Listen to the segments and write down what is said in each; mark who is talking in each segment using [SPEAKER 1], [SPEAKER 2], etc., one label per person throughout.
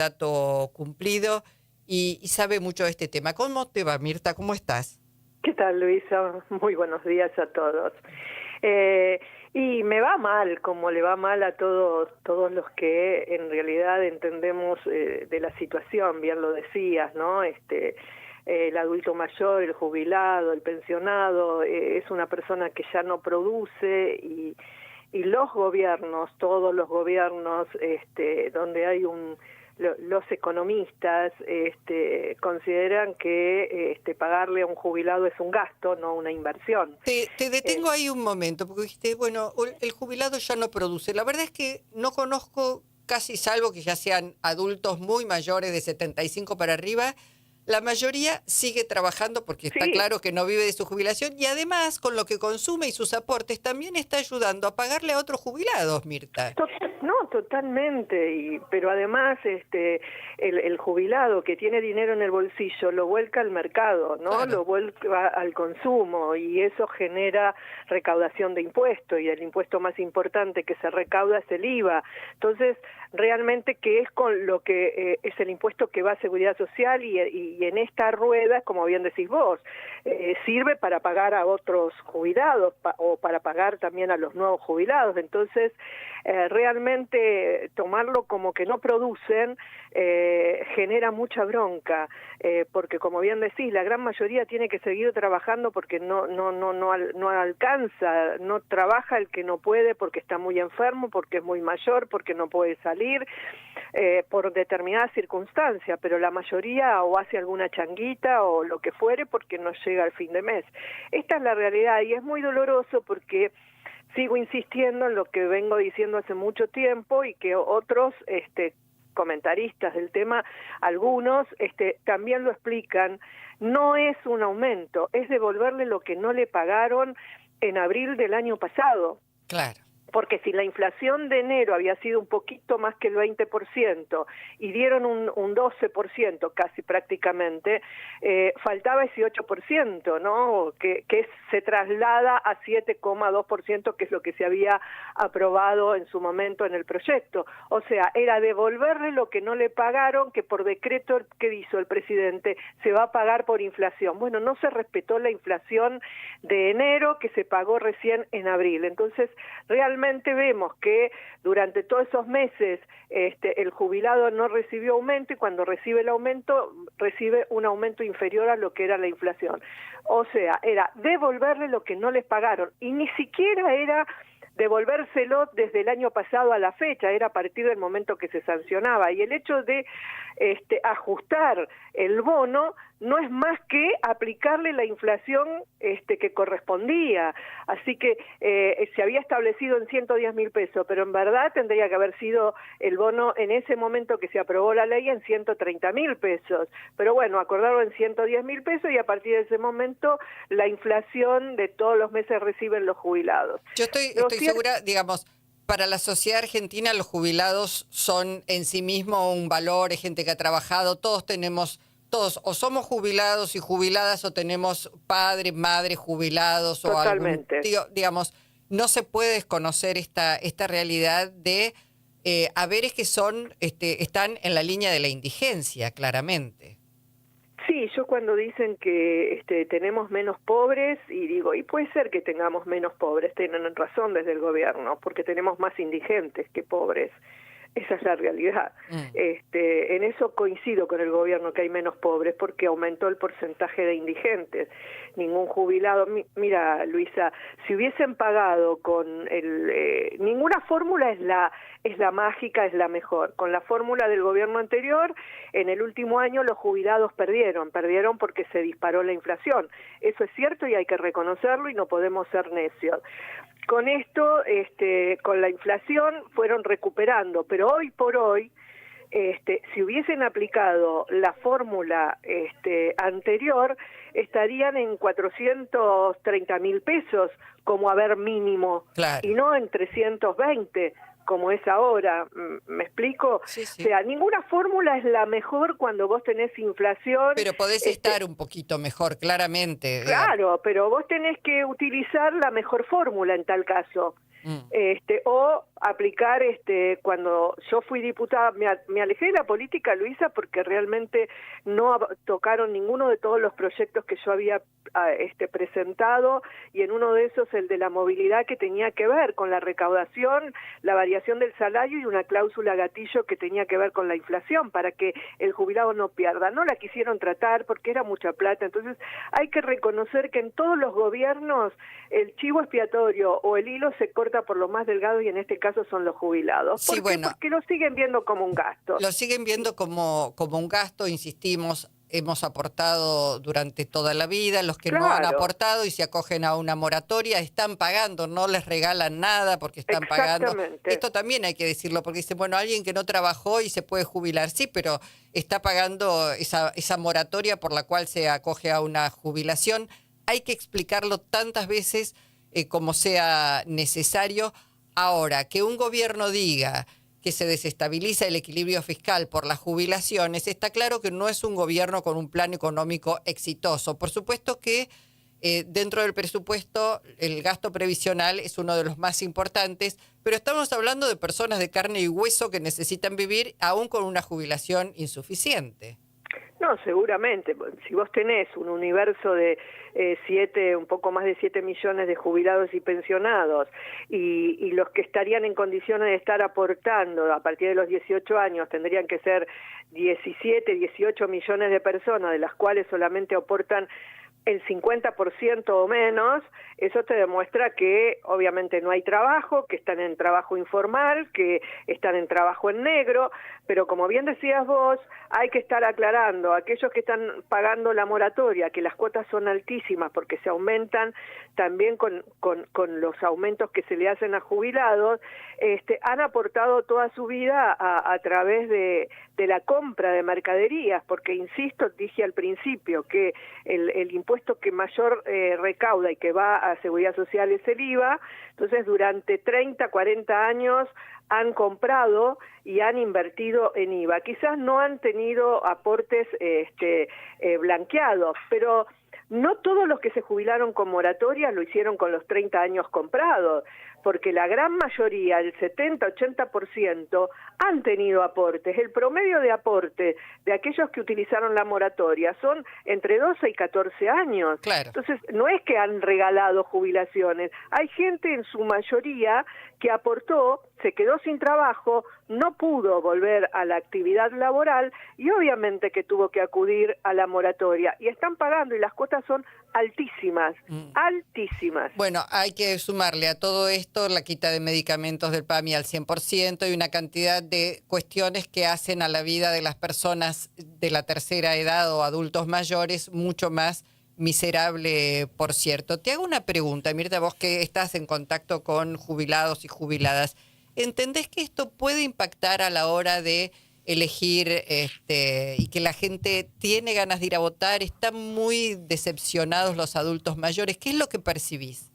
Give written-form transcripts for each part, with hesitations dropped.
[SPEAKER 1] dato cumplido y sabe mucho de este tema. ¿Cómo te va, Mirta? ¿Cómo estás?
[SPEAKER 2] ¿Qué tal, Luisa? Muy buenos días a todos. Y me va mal, como le va mal a todos los que en realidad entendemos de la situación, bien lo decías, ¿no? El adulto mayor, el jubilado, el pensionado, es una persona que ya no produce y los gobiernos, todos los gobiernos, donde hay los economistas consideran que pagarle a un jubilado es un gasto, no una inversión.
[SPEAKER 1] Te detengo ahí un momento, porque dijiste, bueno, el jubilado ya no produce. La verdad es que no conozco, casi salvo que ya sean adultos muy mayores de 75 para arriba, la mayoría sigue trabajando porque está
[SPEAKER 2] Sí.
[SPEAKER 1] claro que no vive de su jubilación y además con lo que consume y sus aportes también está ayudando a pagarle a otros jubilados, Mirta.
[SPEAKER 2] No, totalmente, pero además el jubilado que tiene dinero en el bolsillo lo vuelca al mercado, ¿no?
[SPEAKER 1] Claro.
[SPEAKER 2] Lo vuelca al consumo y eso genera recaudación de impuestos y el impuesto más importante que se recauda es el IVA. Entonces, realmente que es con lo que es el impuesto que va a Seguridad Social y en esta rueda, como bien decís vos, sirve para pagar a otros jubilados o para pagar también a los nuevos jubilados. Entonces, realmente tomarlo como que no producen genera mucha bronca, porque como bien decís, la gran mayoría tiene que seguir trabajando porque no alcanza, no trabaja el que no puede porque está muy enfermo, porque es muy mayor, porque no puede salir, por determinadas circunstancias, pero la mayoría o hace alguna changuita o lo que fuere porque no llega al fin de mes. Esta es la realidad y es muy doloroso porque sigo insistiendo en lo que vengo diciendo hace mucho tiempo y que otros comentaristas del tema, algunos también lo explican. No es un aumento, es devolverle lo que no le pagaron en abril del año pasado.
[SPEAKER 1] Claro.
[SPEAKER 2] Porque si la inflación de enero había sido un poquito más que el 20% y dieron un 12% casi prácticamente, faltaba ese 8%, ¿no? Que se traslada a 7,2%, que es lo que se había aprobado en su momento en el proyecto. O sea, era devolverle lo que no le pagaron, que por decreto que hizo el presidente se va a pagar por inflación. Bueno, no se respetó la inflación de enero que se pagó recién en abril. Entonces, realmente vemos que durante todos esos meses el jubilado no recibió aumento y cuando recibe el aumento, recibe un aumento inferior a lo que era la inflación. O sea, era devolverle lo que no les pagaron y ni siquiera era devolvérselo desde el año pasado a la fecha, era a partir del momento que se sancionaba. Y el hecho de ajustar el bono no es más que aplicarle la inflación que correspondía. Así que se había establecido en 110.000 pesos, pero en verdad tendría que haber sido el bono en ese momento que se aprobó la ley en 130.000 pesos. Pero bueno, acordaron en 110.000 pesos y a partir de ese momento la inflación de todos los meses reciben los jubilados.
[SPEAKER 1] Yo estoy segura, digamos, para la sociedad argentina los jubilados son en sí mismo un valor, es gente que ha trabajado, todos o somos jubilados y jubiladas o tenemos padres, madres jubilados.
[SPEAKER 2] Totalmente.
[SPEAKER 1] O algún tío, digamos, no se puede desconocer esta realidad de haberes que están en la línea de la indigencia, claramente.
[SPEAKER 2] Sí, yo cuando dicen que tenemos menos pobres, y digo, y puede ser que tengamos menos pobres, tienen razón desde el gobierno, porque tenemos más indigentes que pobres. Esa es la realidad. En eso coincido con el gobierno que hay menos pobres porque aumentó el porcentaje de indigentes. Ningún jubilado, mira Luisa, si hubiesen pagado con ninguna fórmula es la mágica, es la mejor. Con la fórmula del gobierno anterior, en el último año los jubilados perdieron porque se disparó la inflación. Eso es cierto y hay que reconocerlo y no podemos ser necios. Con esto, con la inflación fueron recuperando, pero hoy por hoy, si hubiesen aplicado la fórmula anterior, estarían en 430.000 pesos como haber mínimo,
[SPEAKER 1] Claro.
[SPEAKER 2] y no en 320 como es ahora. ¿Me explico?
[SPEAKER 1] Sí, sí.
[SPEAKER 2] O sea, ninguna fórmula es la mejor cuando vos tenés inflación.
[SPEAKER 1] Pero podés estar un poquito mejor, claramente.
[SPEAKER 2] Claro, pero vos tenés que utilizar la mejor fórmula en tal caso. O aplicar, cuando yo fui diputada, me alejé de la política, Luisa, porque realmente no tocaron ninguno de todos los proyectos que yo había presentado, y en uno de esos el de la movilidad, que tenía que ver con la recaudación, la variación del salario y una cláusula gatillo que tenía que ver con la inflación para que el jubilado no pierda. No la quisieron tratar porque era mucha plata. Entonces hay que reconocer que en todos los gobiernos el chivo expiatorio o el hilo se corta por lo más delgado, y en este caso son los jubilados.
[SPEAKER 1] Sí,
[SPEAKER 2] ¿Por qué? Porque lo siguen viendo como un gasto.
[SPEAKER 1] Lo siguen viendo como un gasto, insistimos. Hemos aportado durante toda la vida, los que no han aportado y se acogen a una moratoria están pagando, no les regalan nada porque están pagando. Esto también hay que decirlo, porque dicen, bueno, alguien que no trabajó y se puede jubilar, sí, pero está pagando esa moratoria por la cual se acoge a una jubilación. Hay que explicarlo tantas veces como sea necesario. Ahora, que un gobierno diga que se desestabiliza el equilibrio fiscal por las jubilaciones, está claro que no es un gobierno con un plan económico exitoso. Por supuesto que dentro del presupuesto el gasto previsional es uno de los más importantes, pero estamos hablando de personas de carne y hueso que necesitan vivir aún con una jubilación insuficiente.
[SPEAKER 2] No, seguramente. Si vos tenés un universo de un poco más de 7 millones de jubilados y pensionados, y los que estarían en condiciones de estar aportando a partir de los 18 años tendrían que ser 17, 18 millones de personas, de las cuales solamente aportan el 50% o menos, eso te demuestra que obviamente no hay trabajo, que están en trabajo informal, que están en trabajo en negro, pero como bien decías vos, hay que estar aclarando a aquellos que están pagando la moratoria, que las cuotas son altísimas porque se aumentan también con los aumentos que se le hacen a jubilados, han aportado toda su vida a través de la compra de mercaderías, porque insisto, dije al principio que el impuesto que mayor recauda y que va a Seguridad Social es el IVA. Entonces durante 30, 40 años han comprado y han invertido en IVA. Quizás no han tenido aportes blanqueados, pero no todos los que se jubilaron con moratoria lo hicieron con los 30 años comprados, porque la gran mayoría, el 70-80%, han tenido aportes. El promedio de aporte de aquellos que utilizaron la moratoria son entre 12 y 14 años.
[SPEAKER 1] Claro.
[SPEAKER 2] Entonces, no es que han regalado jubilaciones. Hay gente en su mayoría que aportó, se quedó sin trabajo, no pudo volver a la actividad laboral y obviamente que tuvo que acudir a la moratoria. Y están pagando y las cuotas son altísimas, altísimas.
[SPEAKER 1] Bueno, hay que sumarle a todo esto la quita de medicamentos del PAMI al 100% y una cantidad de cuestiones que hacen a la vida de las personas de la tercera edad o adultos mayores mucho más miserable, por cierto. Te hago una pregunta, Mirta, vos que estás en contacto con jubilados y jubiladas. ¿Entendés que esto puede impactar a la hora de elegir y que la gente tiene ganas de ir a votar? ¿Están muy decepcionados los adultos mayores? ¿Qué es lo que percibís?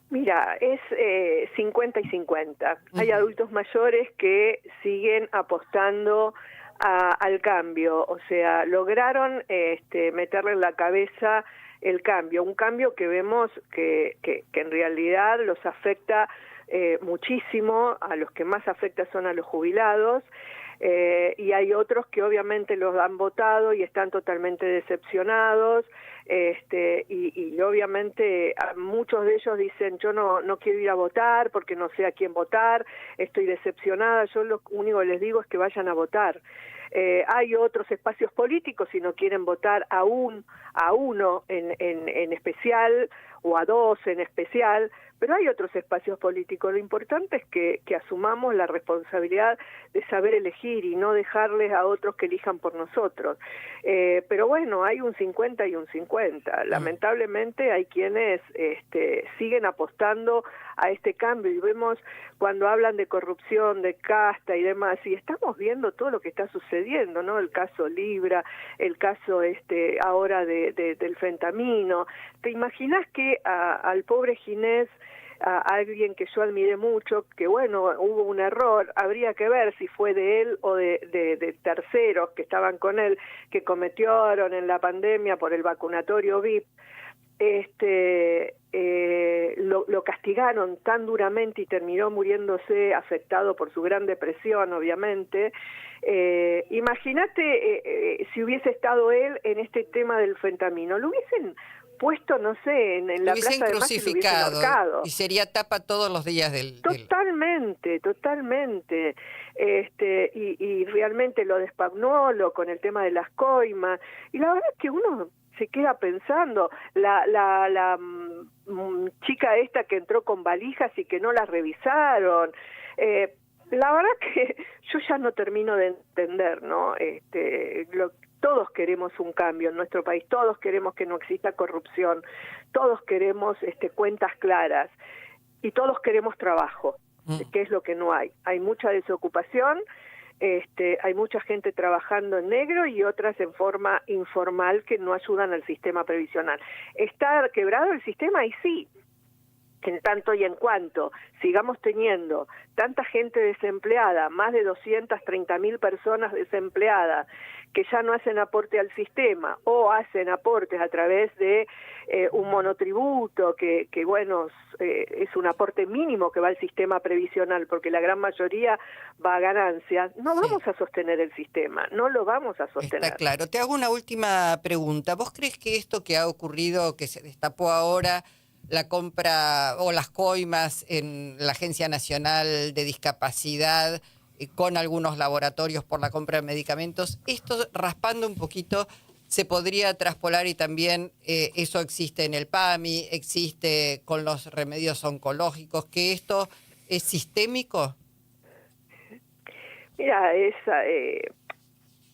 [SPEAKER 2] Mira, es 50 y 50. Hay adultos mayores que siguen apostando al cambio, o sea, lograron meterle en la cabeza el cambio, un cambio que vemos que en realidad los afecta muchísimo. A los que más afecta son a los jubilados, y hay otros que obviamente los han votado y están totalmente decepcionados, y obviamente muchos de ellos dicen yo no quiero ir a votar porque no sé a quién votar, estoy decepcionada. Yo lo único que les digo es que vayan a votar. Hay otros espacios políticos, si no quieren votar a uno en especial o a dos en especial, pero hay otros espacios políticos. Lo importante es que asumamos la responsabilidad de saber elegir y no dejarles a otros que elijan por nosotros. Pero bueno, hay un 50 y un 50. Lamentablemente hay quienes siguen apostando a este cambio, y vemos cuando hablan de corrupción, de casta y demás, y estamos viendo todo lo que está sucediendo, ¿no? El caso Libra, el caso ahora del fentamino. ¿Te imaginas que al pobre Ginés, a alguien que yo admiré mucho, que bueno, hubo un error, habría que ver si fue de él o de terceros que estaban con él, que cometieron en la pandemia por el vacunatorio VIP, lo castigaron tan duramente y terminó muriéndose afectado por su gran depresión, obviamente. Imagínate si hubiese estado él en este tema del fentanilo, lo hubiesen puesto, no sé, en la
[SPEAKER 1] hubiesen
[SPEAKER 2] Plaza de Mayo, lo hubiesen ahorcado.
[SPEAKER 1] y sería tapa todos los días
[SPEAKER 2] Totalmente. Y realmente lo de Spagnolo con el tema de las coimas, y la verdad es que uno se queda pensando, la chica esta que entró con valijas y que no las revisaron, la verdad que yo ya no termino de entender, ¿no? Todos queremos un cambio en nuestro país, todos queremos que no exista corrupción, todos queremos cuentas claras y todos queremos trabajo, que es lo que no hay. Hay mucha desocupación, hay mucha gente trabajando en negro y otras en forma informal que no ayudan al sistema previsional. ¿Está quebrado el sistema? Y sí, en tanto y en cuanto sigamos teniendo tanta gente desempleada, más de 230.000 personas desempleadas, que ya no hacen aporte al sistema o hacen aportes a través de un monotributo, que bueno, es un aporte mínimo que va al sistema previsional, porque la gran mayoría va a ganancias, no vamos a sostener el sistema, no lo vamos a sostener.
[SPEAKER 1] Está claro. Te hago una última pregunta. ¿Vos crees que esto que ha ocurrido, que se destapó ahora, la compra o las coimas en la Agencia Nacional de Discapacidad con algunos laboratorios por la compra de medicamentos, esto raspando un poquito se podría traspolar y también eso existe en el PAMI, existe con los remedios oncológicos, que esto es sistémico?
[SPEAKER 2] Mira,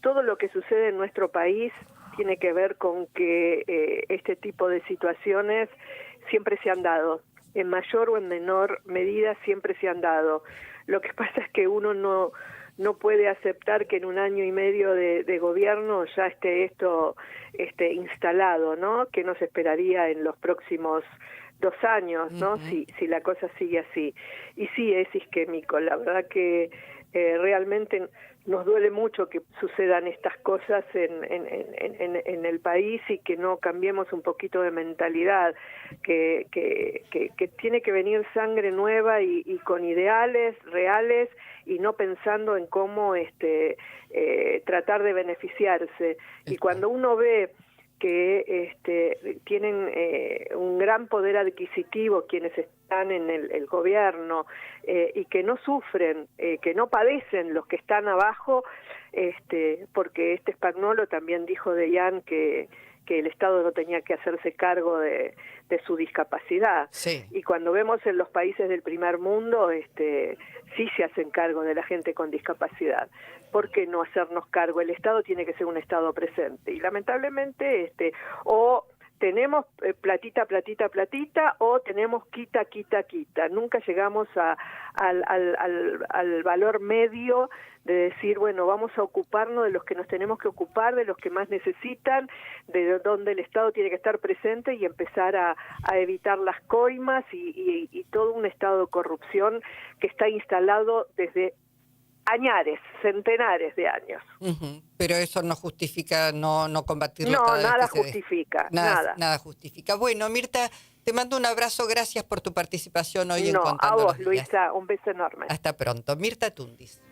[SPEAKER 2] todo lo que sucede en nuestro país tiene que ver con que este tipo de situaciones siempre se han dado, en mayor o en menor medida siempre se han dado. Lo que pasa es que uno no puede aceptar que en un año y medio de gobierno ya esté esto instalado, ¿no? Que nos esperaría en los próximos 2 años, ¿no? Si la cosa sigue así. Y sí, es isquémico. La verdad que realmente nos duele mucho que sucedan estas cosas en el país y que no cambiemos un poquito de mentalidad, que tiene que venir sangre nueva y con ideales reales y no pensando en cómo tratar de beneficiarse. Y cuando uno ve que tienen un gran poder adquisitivo quienes están en el gobierno y que no sufren, que no padecen los que están abajo, porque Spagnolo también dijo de Ian que el Estado no tenía que hacerse cargo de su discapacidad.
[SPEAKER 1] Sí.
[SPEAKER 2] Y cuando vemos en los países del primer mundo, sí se hacen cargo de la gente con discapacidad. ¿Por qué no hacernos cargo? El Estado tiene que ser un Estado presente. Y lamentablemente, o tenemos platita, o tenemos quita. Nunca llegamos al valor medio de decir, bueno, vamos a ocuparnos de los que nos tenemos que ocupar, de los que más necesitan, de donde el Estado tiene que estar presente y empezar a evitar las coimas y todo un estado de corrupción que está instalado desde añares, centenares de años.
[SPEAKER 1] Pero eso no justifica no combatirlo.
[SPEAKER 2] No,
[SPEAKER 1] cada
[SPEAKER 2] nada
[SPEAKER 1] vez que
[SPEAKER 2] justifica,
[SPEAKER 1] nada justifica. Bueno, Mirta, te mando un abrazo, gracias por tu participación hoy en Contando
[SPEAKER 2] a vos,
[SPEAKER 1] los Días.
[SPEAKER 2] Luisa, un beso enorme.
[SPEAKER 1] Hasta pronto. Mirta Tundis.